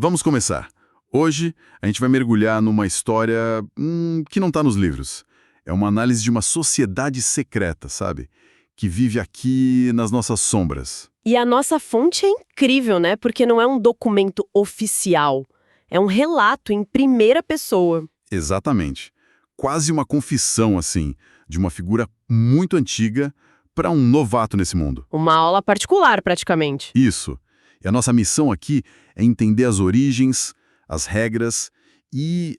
Vamos começar. Hoje a gente vai mergulhar numa história que não está nos livros. É uma análise de uma sociedade secreta, sabe? Que vive aqui nas nossas sombras. E a nossa fonte é incrível, né? Porque não é um documento oficial. É um relato em primeira pessoa. Exatamente. Quase uma confissão, assim, de uma figura muito antiga para um novato nesse mundo. Uma aula particular, praticamente. Isso. E a nossa missão aqui é entender as origens, as regras e,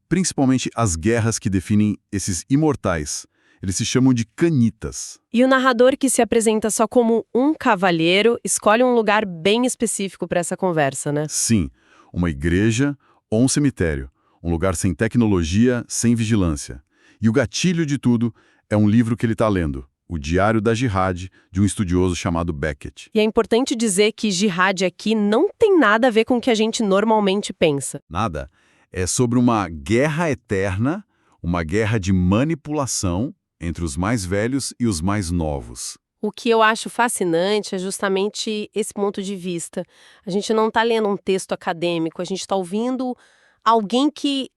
principalmente, as guerras que definem esses imortais. Eles se chamam de canitas. E o narrador, que se apresenta só como um cavalheiro, escolhe um lugar bem específico para essa conversa, né? Sim, uma igreja ou um cemitério. Um lugar sem tecnologia, sem vigilância. E o gatilho de tudo é um livro que ele está lendo, O Diário da Jihad, de um estudioso chamado Beckett. E é importante dizer que jihad aqui não tem nada a ver com o que a gente normalmente pensa. Nada. É sobre uma guerra eterna, uma guerra de manipulação entre os mais velhos e os mais novos. O que eu acho fascinante é justamente esse ponto de vista. A gente não está lendo um texto acadêmico, a gente está ouvindo alguém que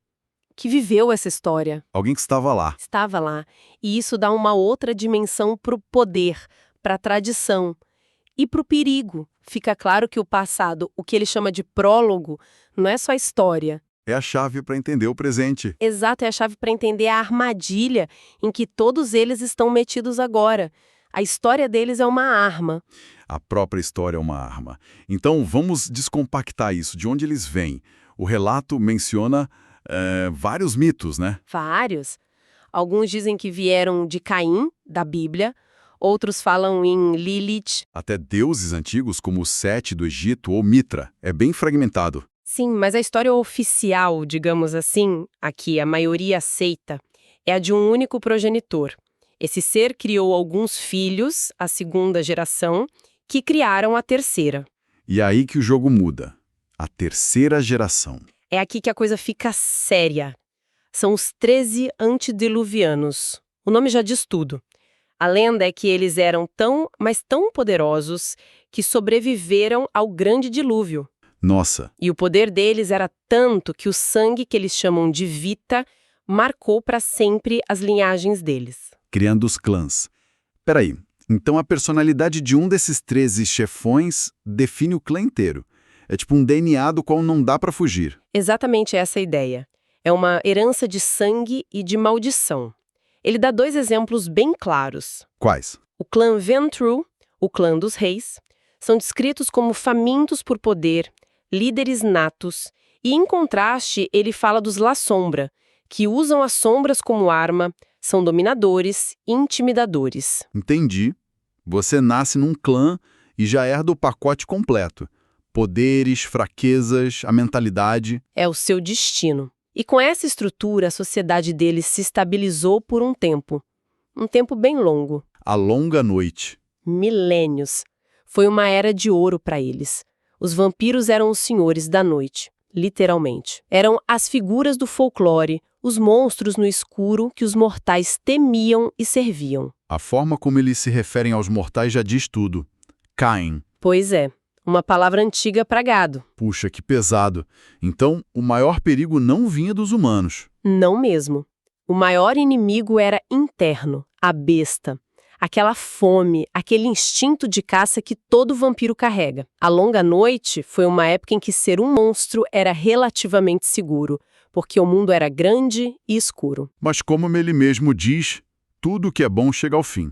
viveu essa história. Alguém que estava lá. Estava lá. E isso dá uma outra dimensão para o poder, para a tradição e para o perigo. Fica claro que o passado, o que ele chama de prólogo, não é só a história. É a chave para entender o presente. Exato, é a chave para entender a armadilha em que todos eles estão metidos agora. A história deles é uma arma. A própria história é uma arma. Então, vamos descompactar isso. De onde eles vêm? O relato menciona vários mitos, né? Vários. Alguns dizem que vieram de Caim, da Bíblia. Outros falam em Lilith. Até deuses antigos como Sete do Egito ou Mitra. É bem fragmentado. Sim, mas a história oficial, digamos assim, aqui a maioria aceita, é a de um único progenitor. Esse ser criou alguns filhos, a segunda geração, que criaram a terceira. E é aí que o jogo muda. A terceira geração. É aqui que a coisa fica séria. São os 13 antediluvianos. O nome já diz tudo. A lenda é que eles eram mas tão poderosos, que sobreviveram ao grande dilúvio. Nossa. E o poder deles era tanto que o sangue que eles chamam de Vita marcou para sempre as linhagens deles. Criando os clãs. Peraí, então a personalidade de um desses 13 chefões define o clã inteiro. É tipo um DNA do qual não dá para fugir. Exatamente essa a ideia. É uma herança de sangue e de maldição. Ele dá 2 exemplos bem claros. Quais? O clã Ventrue, o clã dos reis, são descritos como famintos por poder, líderes natos, e em contraste ele fala dos La Sombra, que usam as sombras como arma, são dominadores e intimidadores. Entendi. Você nasce num clã e já herda o pacote completo. Poderes, fraquezas, a mentalidade. É o seu destino. E com essa estrutura, a sociedade deles se estabilizou por um tempo. Um tempo bem longo. A longa noite. Milênios. Foi uma era de ouro para eles. Os vampiros eram os senhores da noite, literalmente. Eram as figuras do folclore, os monstros no escuro que os mortais temiam e serviam. A forma como eles se referem aos mortais já diz tudo. Caim. Pois é, uma palavra antiga para gado. Puxa, que pesado. Então, o maior perigo não vinha dos humanos. Não mesmo. O maior inimigo era interno, a besta. Aquela fome, aquele instinto de caça que todo vampiro carrega. A longa noite foi uma época em que ser um monstro era relativamente seguro, porque o mundo era grande e escuro. Mas como ele mesmo diz, tudo que é bom chega ao fim.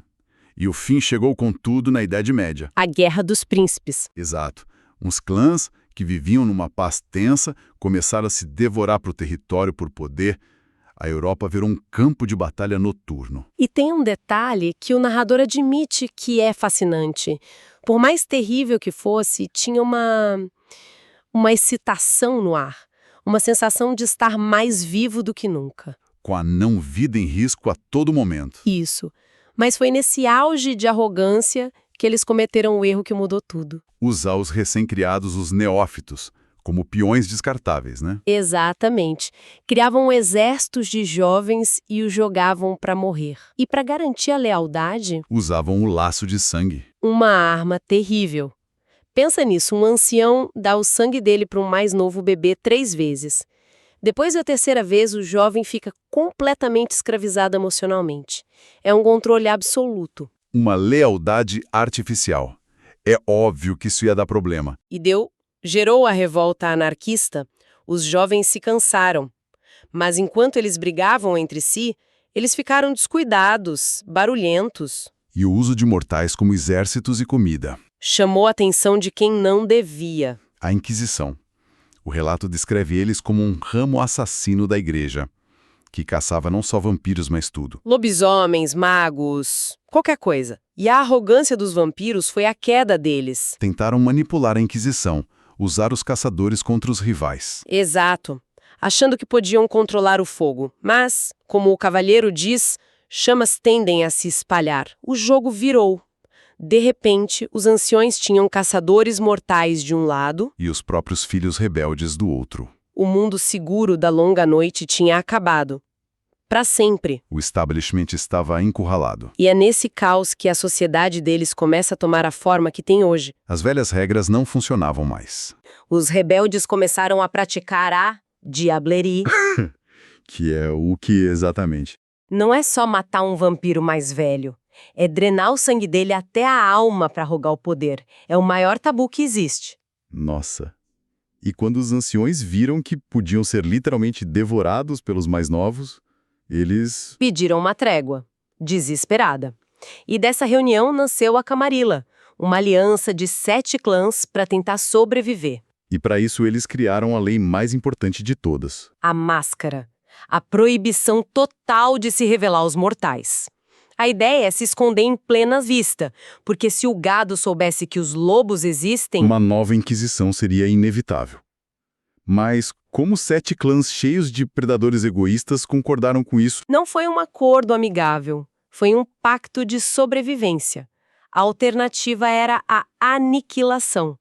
E o fim chegou com tudo na Idade Média. A Guerra dos Príncipes. Exato. Uns clãs que viviam numa paz tensa começaram a se devorar para o território por poder. A Europa virou um campo de batalha noturno. E tem um detalhe que o narrador admite que é fascinante. Por mais terrível que fosse, tinha uma excitação no ar. Uma sensação de estar mais vivo do que nunca. Com a não-vida em risco a todo momento. Isso. Mas foi nesse auge de arrogância que eles cometeram o erro que mudou tudo. Usar os recém-criados, os neófitos, como peões descartáveis, né? Exatamente. Criavam exércitos de jovens e os jogavam para morrer. E para garantir a lealdade, usavam o laço de sangue. uma arma terrível. Pensa nisso, um ancião dá o sangue dele para um mais novo bebê 3 vezes. Depois da terceira vez, o jovem fica completamente escravizado emocionalmente. É um controle absoluto. Uma lealdade artificial. É óbvio que isso ia dar problema. E gerou a revolta anarquista. Os jovens se cansaram. Mas enquanto eles brigavam entre si, eles ficaram descuidados, barulhentos. E o uso de mortais como exércitos e comida. Chamou a atenção de quem não devia. A Inquisição. O relato descreve eles como um ramo assassino da igreja, que caçava não só vampiros, mas tudo. Lobisomens, magos, qualquer coisa. E a arrogância dos vampiros foi a queda deles. Tentaram manipular a Inquisição, usar os caçadores contra os rivais. Exato. Achando que podiam controlar o fogo. Mas, como o cavalheiro diz, chamas tendem a se espalhar. O jogo virou. De repente, os anciões tinham caçadores mortais de um lado E os próprios filhos rebeldes do outro. o mundo seguro da longa noite tinha acabado. Para sempre. O establishment estava encurralado. E é nesse caos que a sociedade deles começa a tomar a forma que tem hoje. As velhas regras não funcionavam mais. Os rebeldes começaram a praticar a diablerie. Que é o que exatamente? Não é só matar um vampiro mais velho. É drenar o sangue dele até a alma para rogar o poder. É o maior tabu que existe. Nossa. E quando os anciões viram que podiam ser literalmente devorados pelos mais novos, eles... Pediram uma trégua, desesperada. E dessa reunião nasceu a Camarilla, uma aliança de 7 clãs para tentar sobreviver. E para isso eles criaram a lei mais importante de todas. A máscara. A proibição total de se revelar aos mortais. A ideia é se esconder em plena vista, porque se o gado soubesse que os lobos existem... Uma nova Inquisição seria inevitável. Mas como 7 clãs cheios de predadores egoístas concordaram com isso? Não foi um acordo amigável, foi um pacto de sobrevivência. A alternativa era a aniquilação.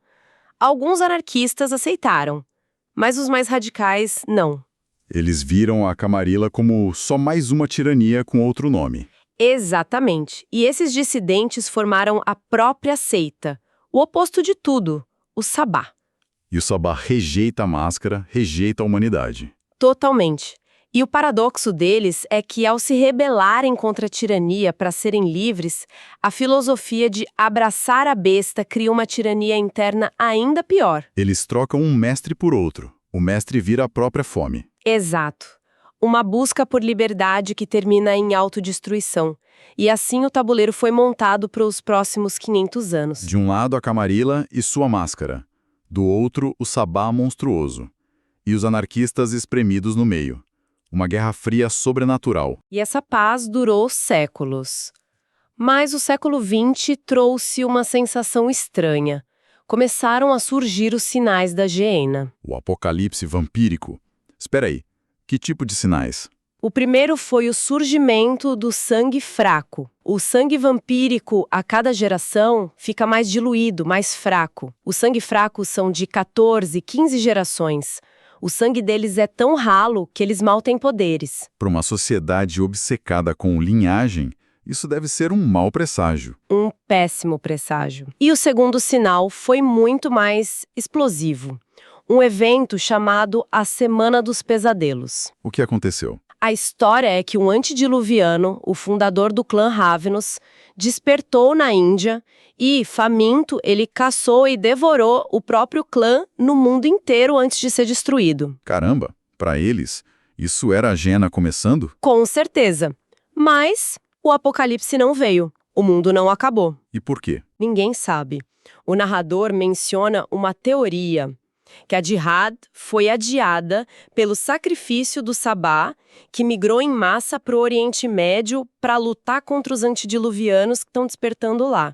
Alguns anarquistas aceitaram, mas os mais radicais, não. Eles viram a Camarilla como só mais uma tirania com outro nome. Exatamente. E esses dissidentes formaram a própria seita, o oposto de tudo, o Sabá. E o Sabá rejeita a máscara, rejeita a humanidade. Totalmente. E o paradoxo deles é que, ao se rebelarem contra a tirania para serem livres, a filosofia de abraçar a besta cria uma tirania interna ainda pior. Eles trocam um mestre por outro. O mestre vira a própria fome. Exato. Uma busca por liberdade que termina em autodestruição. E assim o tabuleiro foi montado para os próximos 500 anos. De um lado a Camarilla e sua máscara. Do outro, o Sabá monstruoso. E os anarquistas espremidos no meio. Uma guerra fria sobrenatural. E essa paz durou séculos. Mas o século XX trouxe uma sensação estranha. Começaram a surgir os sinais da Gehenna. O apocalipse vampírico. Espera aí, que tipo de sinais? O primeiro foi o surgimento do sangue fraco. O sangue vampírico, a cada geração, fica mais diluído, mais fraco. Os sangue fracos são de 14, 15 gerações. O sangue deles é tão ralo que eles mal têm poderes. Para uma sociedade obcecada com linhagem, isso deve ser um mau presságio. Um péssimo presságio. E o segundo sinal foi muito mais explosivo. Um evento chamado a Semana dos Pesadelos. O que aconteceu? A história é que um antediluviano, o fundador do clã Ravenous, despertou na Índia e, faminto, ele caçou e devorou o próprio clã no mundo inteiro antes de ser destruído. Caramba, para eles, isso era a Gehenna começando? Com certeza. Mas o apocalipse não veio. O mundo não acabou. E por quê? Ninguém sabe. O narrador menciona uma teoria, que a Jihad foi adiada pelo sacrifício do Sabá, que migrou em massa para o Oriente Médio para lutar contra os antediluvianos que estão despertando lá.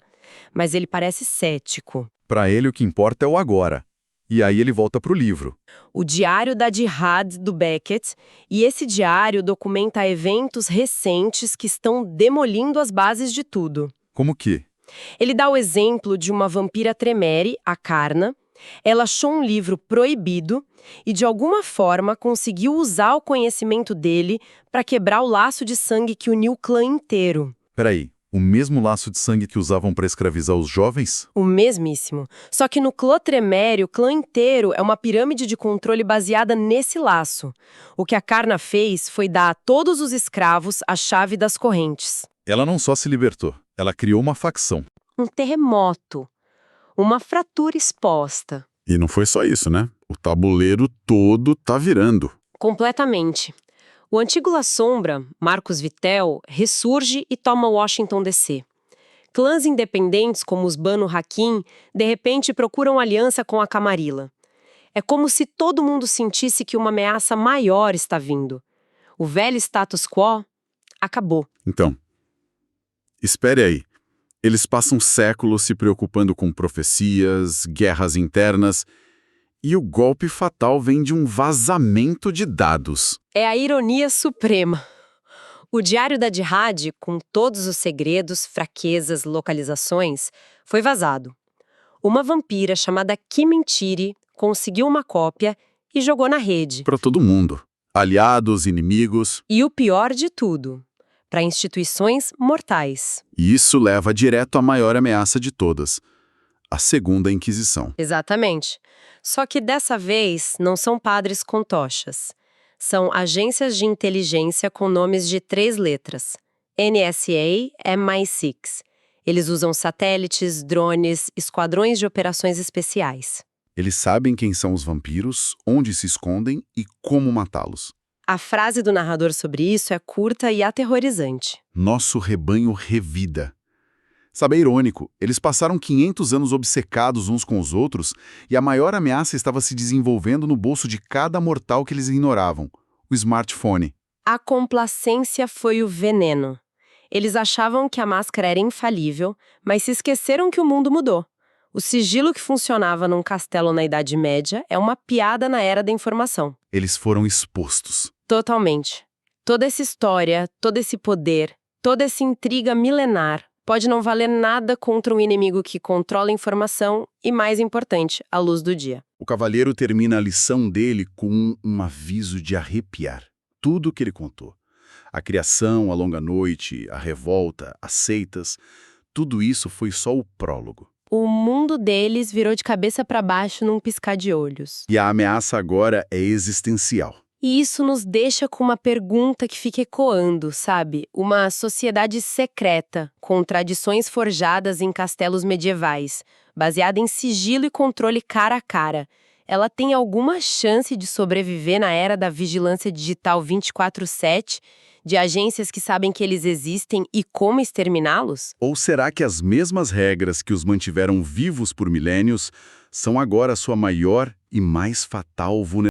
Mas ele parece cético. Para ele o que importa é o agora. E aí ele volta para o livro. O Diário da Jihad, do Beckett, e esse diário documenta eventos recentes que estão demolindo as bases de tudo. Como que? Ele dá o exemplo de uma vampira Tremere, a Karna. Ela achou um livro proibido e, de alguma forma, conseguiu usar o conhecimento dele para quebrar o laço de sangue que uniu o clã inteiro. Peraí, O mesmo laço de sangue que usavam para escravizar os jovens? O mesmíssimo. Só que no clã Tremere, o clã inteiro é uma pirâmide de controle baseada nesse laço. O que a Karna fez foi dar a todos os escravos a chave das correntes. Ela não só se libertou, ela criou uma facção. Um terremoto. Uma fratura exposta. E não foi só isso, né? O tabuleiro todo tá virando. Completamente. O antigo La Sombra, Marcus Vitel, ressurge e toma Washington DC. Clãs independentes como os Banu Hakim, de repente procuram aliança com a Camarilla. É como se todo mundo sentisse que uma ameaça maior está vindo. O velho status quo acabou. Então, espere aí. Eles passam séculos se preocupando com profecias, guerras internas, e o golpe fatal vem de um vazamento de dados. É a ironia suprema. O Diário da Jihad, com todos os segredos, fraquezas, localizações, foi vazado. Uma vampira chamada Kimentiri conseguiu uma cópia e jogou na rede. Para todo mundo. Aliados, inimigos. E o pior de tudo, para instituições mortais. E isso leva direto à maior ameaça de todas, a Segunda Inquisição. Exatamente. Só que dessa vez não são padres com tochas. São agências de inteligência com nomes de 3 letras. NSA, MI6. Eles usam satélites, drones, esquadrões de operações especiais. Eles sabem quem são os vampiros, onde se escondem e como matá-los. A frase do narrador sobre isso é curta e aterrorizante. Nosso rebanho revida. Sabe, é irônico, eles passaram 500 anos obcecados uns com os outros e a maior ameaça estava se desenvolvendo no bolso de cada mortal que eles ignoravam, o smartphone. A complacência foi o veneno. Eles achavam que a máscara era infalível, mas se esqueceram que o mundo mudou. O sigilo que funcionava num castelo na Idade Média é uma piada na era da informação. Eles foram expostos. Totalmente. Toda essa história, todo esse poder, toda essa intriga milenar pode não valer nada contra um inimigo que controla a informação e, mais importante, a luz do dia. O Cavaleiro termina a lição dele com um aviso de arrepiar. Tudo o que ele contou. A criação, a longa noite, a revolta, as seitas, tudo isso foi só o prólogo. O mundo deles virou de cabeça para baixo num piscar de olhos. E a ameaça agora é existencial. E isso nos deixa com uma pergunta que fica ecoando, sabe? Uma sociedade secreta, com tradições forjadas em castelos medievais, baseada em sigilo e controle cara a cara. Ela tem alguma chance de sobreviver na era da vigilância digital 24/7, de agências que sabem que eles existem e como exterminá-los? Ou será que as mesmas regras que os mantiveram vivos por milênios são agora a sua maior e mais fatal vulnerabilidade?